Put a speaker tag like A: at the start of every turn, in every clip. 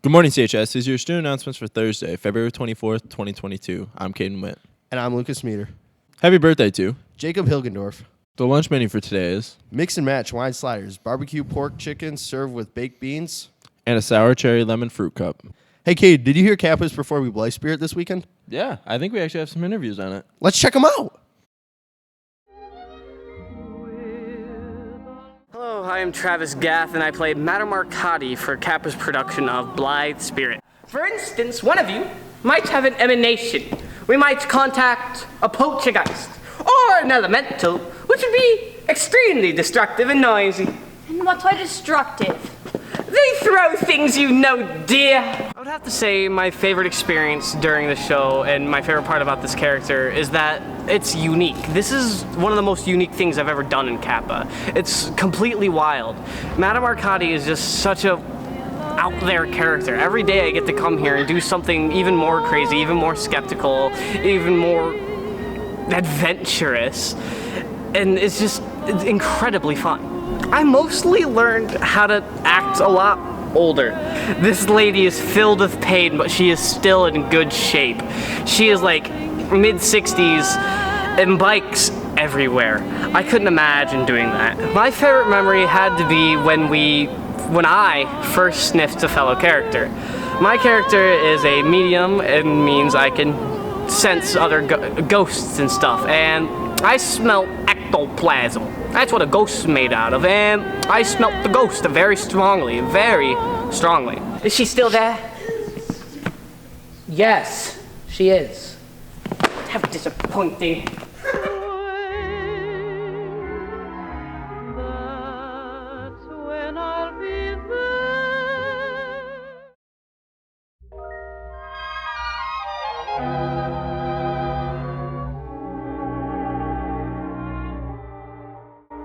A: Good morning, CHS. These are your student announcements for Thursday, February 24th, 2022. I'm Caden Witt.
B: And I'm Lucas Meter.
A: Happy birthday to
B: Jacob Hilgendorf.
A: The lunch menu for today is
B: Mix and match wine sliders, barbecue pork chicken served with baked beans.
A: and a sour cherry lemon fruit cup.
B: Hey, Cade, did you hear Kappa's performing Blythe Spirit this weekend?
A: Yeah, I think we actually have some interviews on it.
B: Let's check them out.
C: Hello, I am Travis Gath, and I play Madame Arcadi for Kappa's production of Blythe Spirit. For instance, one of you might have an emanation. We might contact a poltergeist, or an elemental, which would be extremely destructive and noisy.
D: And what are destructive?
C: They throw things, you know, dear. I would have to say my favorite experience during the show and my favorite part about this character is that it's unique. This is one of the most unique things I've ever done in Kappa. It's completely wild. Madame Arcadi is just such a out there character. Every day I get to come here and do something even more crazy, even more skeptical, even more adventurous. And it's incredibly fun. I mostly learned how to act a lot older. This lady is filled with pain, but she is still in good shape. She is like mid-60s and bikes everywhere. I couldn't imagine doing that. My favorite memory had to be when I first sniffed a fellow character. My character is a medium. It means I can sense other ghosts and stuff, and I smelt ectoplasm. That's what a ghost is made out of, and I smelt the ghost very strongly, very strongly. Is she still there? Yes, she is. How disappointing.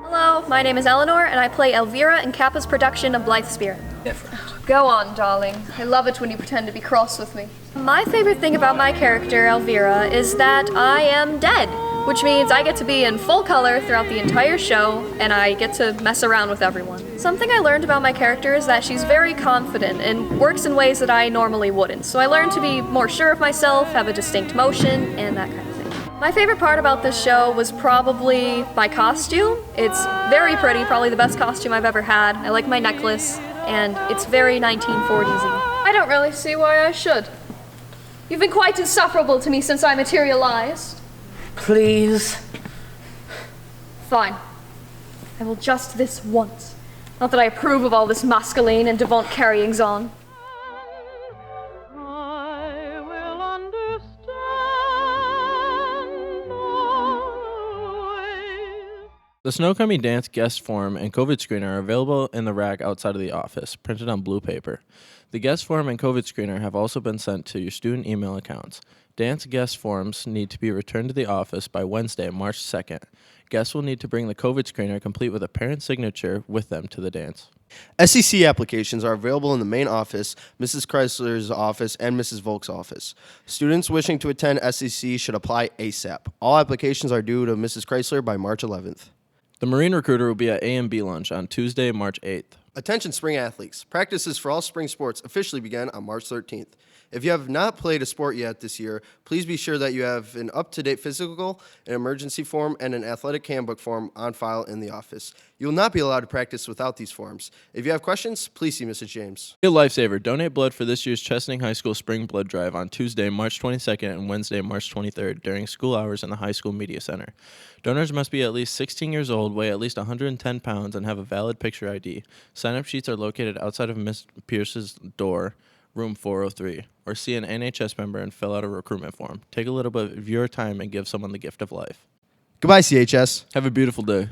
D: Hello, my name is Eleanor, and I play Elvira in Kappa's production of Blythe Spirit. Go on, darling. I love it when you pretend to be cross with me. My favorite thing about my character, Elvira, is that I am dead, which means I get to be in full color throughout the entire show, and I get to mess around with everyone. Something I learned about my character is that she's very confident and works in ways that I normally wouldn't. So I learned to be more sure of myself, have a distinct motion, and that kind of thing. My favorite part about this show was probably my costume. It's very pretty, probably the best costume I've ever had. I like my necklace, and it's very 1940s-y. I don't really see why I should. You've been quite insufferable to me since I materialized.
C: Please.
D: Fine. I will just this once. Not that I approve of all this masculine and devant carryings on.
A: The Snow Comey Dance guest form and COVID screener are available in the rack outside of the office, printed on blue paper. The guest form and COVID screener have also been sent to your student email accounts. Dance guest forms need to be returned to the office by Wednesday, March 2nd. Guests will need to bring the COVID screener complete with a parent signature with them to the dance.
B: SEC applications are available in the main office, Mrs. Chrysler's office, and Mrs. Volk's office. Students wishing to attend SEC should apply ASAP. All applications are due to Mrs. Chrysler by March 11th.
A: The Marine Recruiter will be at A&B lunch on Tuesday, March 8th.
B: Attention spring athletes. Practices for all spring sports officially begin on March 13th. If you have not played a sport yet this year, please be sure that you have an up-to-date physical, an emergency form, and an athletic handbook form on file in the office. You will not be allowed to practice without these forms. If you have questions, please see Mrs. James.
A: Be a lifesaver. Donate blood for this year's Chesaning High School Spring Blood Drive on Tuesday, March 22nd and Wednesday, March 23rd during school hours in the High School Media Center. Donors must be at least 16 years old, weigh at least 110 pounds, and have a valid picture ID. Sign-up sheets are located outside of Ms. Pierce's door, room 403, or see an NHS member and fill out a recruitment form. Take a little bit of your time and give someone the gift of life.
B: Goodbye, CHS.
A: Have a beautiful day.